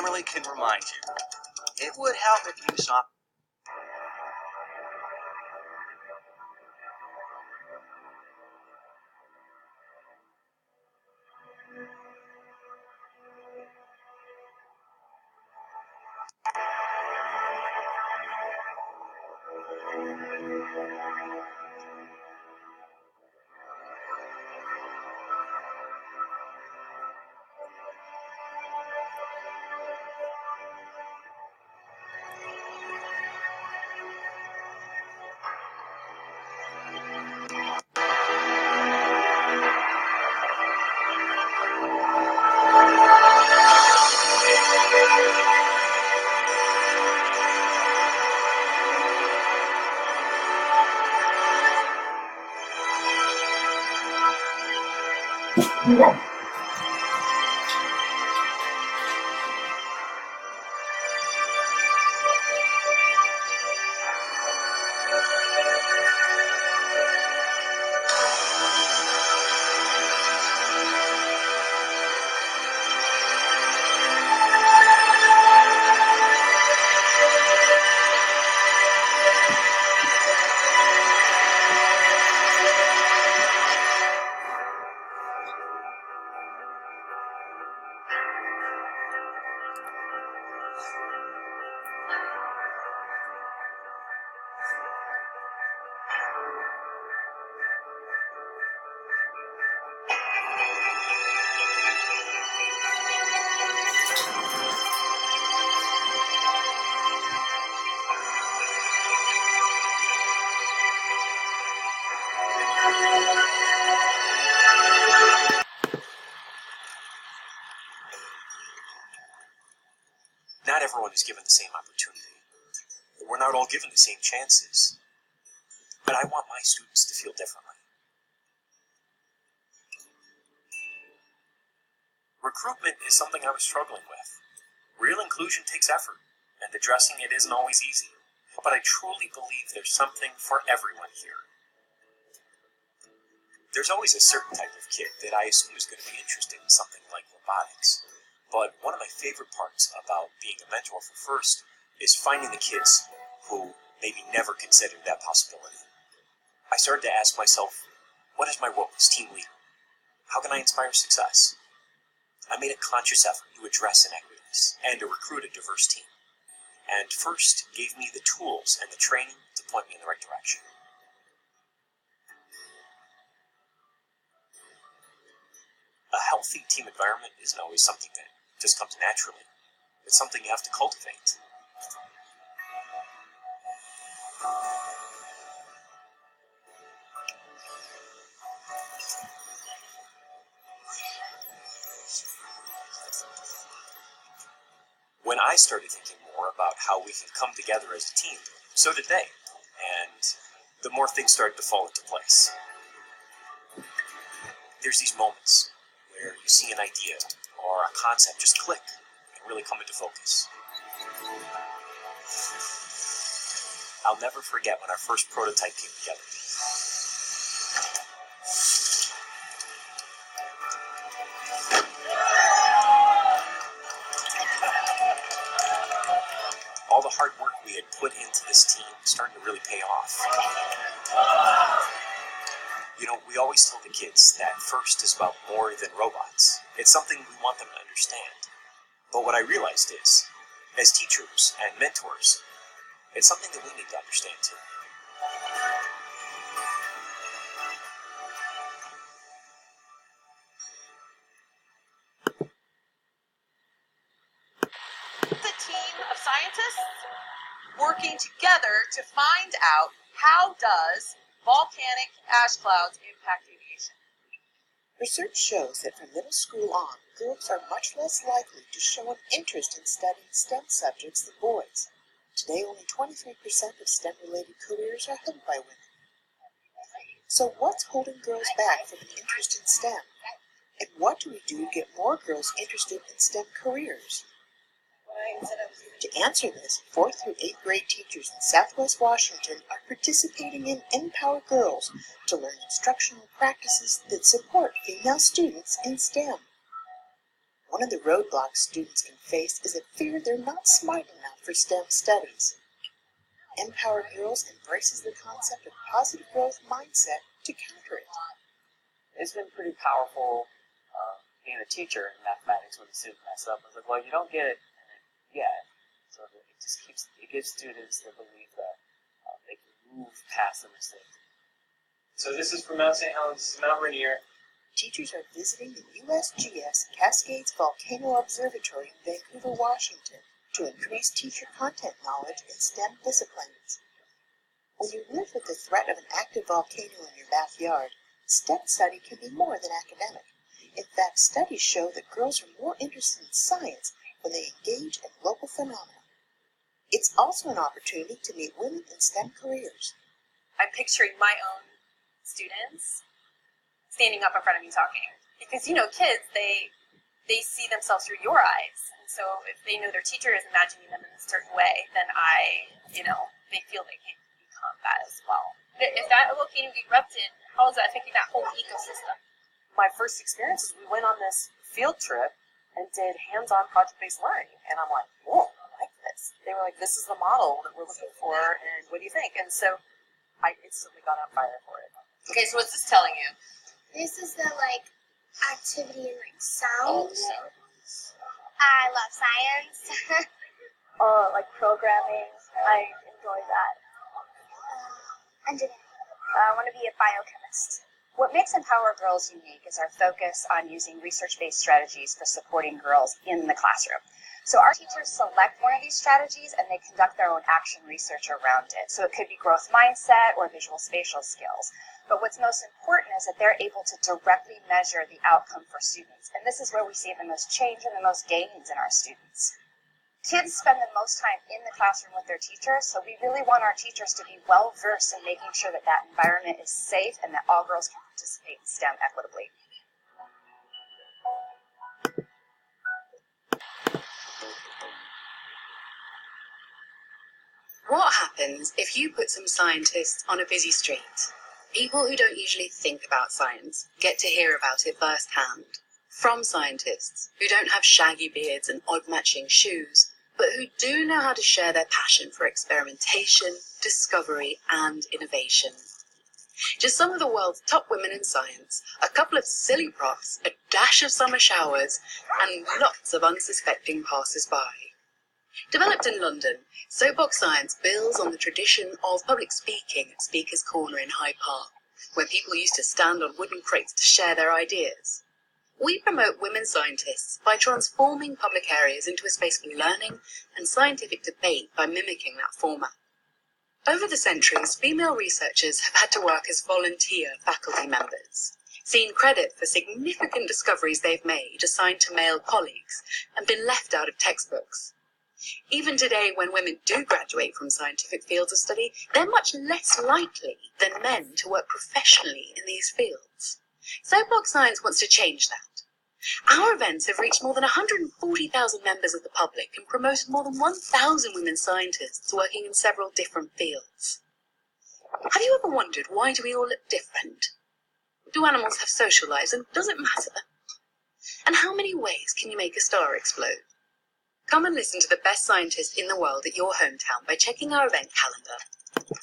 Emily can remind you. It would help if you saw... Not everyone is given the same opportunity. We're not all given the same chances. But I want my students to feel differently. Recruitment is something I was struggling with. Real inclusion takes effort, and addressing it isn't always easy. But I truly believe there's something for everyone here. There's always a certain type of kid that I assume is going to be interested in something like robotics. But one of my favorite parts about being a mentor for FIRST is finding the kids who maybe never considered that possibility. I started to ask myself, what is my role as team leader? How can I inspire success? I made a conscious effort to address inequities and to recruit a diverse team. And FIRST gave me the tools and the training to point me in the right direction. A healthy team environment isn't always something that just comes naturally. It's something you have to cultivate. When I started thinking more about how we can come together as a team, so did they. And the more things started to fall into place. There's these moments where you see an idea or a concept just click and really come into focus. I'll never forget when our first prototype came together. All the hard work we had put into this team started to really pay off. You know, we always tell the kids that FIRST is about more than robots. It's something we want them to understand. But what I realized is, as teachers and mentors, it's something that we need to understand too. The team of scientists working together to find out how does volcanic ash clouds impact aviation. Research shows that from middle school on, girls are much less likely to show an interest in studying STEM subjects than boys. Today, only 23% of STEM-related careers are held by women. So what's holding girls back from an interest in STEM? And what do we do to get more girls interested in STEM careers? To answer this, 4th through 8th grade teachers in Southwest Washington are participating in Empower Girls to learn instructional practices that support female students in STEM. One of the roadblocks students can face is a fear they're not smart enough for STEM studies. Empower Girls embraces the concept of positive growth mindset to counter it. It's been pretty powerful being a teacher in mathematics when the student mess up. I was like, well, you don't get it yet. So it gives students the belief that they can move past the mistake. So this is from Mount St. Helens, this is Mount Rainier. Teachers are visiting the USGS Cascades Volcano Observatory in Vancouver, Washington, to increase teacher content knowledge in STEM disciplines. When you live with the threat of an active volcano in your backyard, STEM study can be more than academic. In fact, studies show that girls are more interested in science when they engage in local phenomena. It's also an opportunity to meet women in STEM careers. I'm picturing my own students standing up in front of me talking. Because, kids, they see themselves through your eyes. And so if they know their teacher is imagining them in a certain way, then they feel they can become that as well. If that volcano erupted, how is that affecting that whole ecosystem? My first experience is we went on this field trip and did hands-on project-based learning. And I'm like, whoa, I like this. They were like, this is the model that we're looking for, and what do you think? And so I instantly got on fire for it. Okay, so what's this telling you? This is the activity and sounds. I love science. Programming. I enjoy that. Engineering. I want to be a biochemist. What makes Empower Girls unique is our focus on using research-based strategies for supporting girls in the classroom. So our teachers select one of these strategies and they conduct their own action research around it. So it could be growth mindset or visual spatial skills. But what's most important is that they're able to directly measure the outcome for students. And this is where we see the most change and the most gains in our students. Kids spend the most time in the classroom with their teachers, so we really want our teachers to be well-versed in making sure that that environment is safe and that all girls can participate in STEM equitably. What happens if you put some scientists on a busy street? People who don't usually think about science get to hear about it firsthand. From scientists who don't have shaggy beards and odd-matching shoes, but who do know how to share their passion for experimentation, discovery, and innovation. Just some of the world's top women in science, a couple of silly props, a dash of summer showers, and lots of unsuspecting passers-by. Developed in London, Soapbox Science builds on the tradition of public speaking at Speaker's Corner in Hyde Park, where people used to stand on wooden crates to share their ideas. We promote women scientists by transforming public areas into a space for learning and scientific debate by mimicking that format. Over the centuries, female researchers have had to work as volunteer faculty members, seen credit for significant discoveries they've made assigned to male colleagues, and been left out of textbooks. Even today, when women do graduate from scientific fields of study, they're much less likely than men to work professionally in these fields. Soapbox Science wants to change that. Our events have reached more than 140,000 members of the public and promoted more than 1,000 women scientists working in several different fields. Have you ever wondered, why do we all look different? Do animals have social lives, and does it matter? And how many ways can you make a star explode? Come and listen to the best scientists in the world at your hometown by checking our event calendar.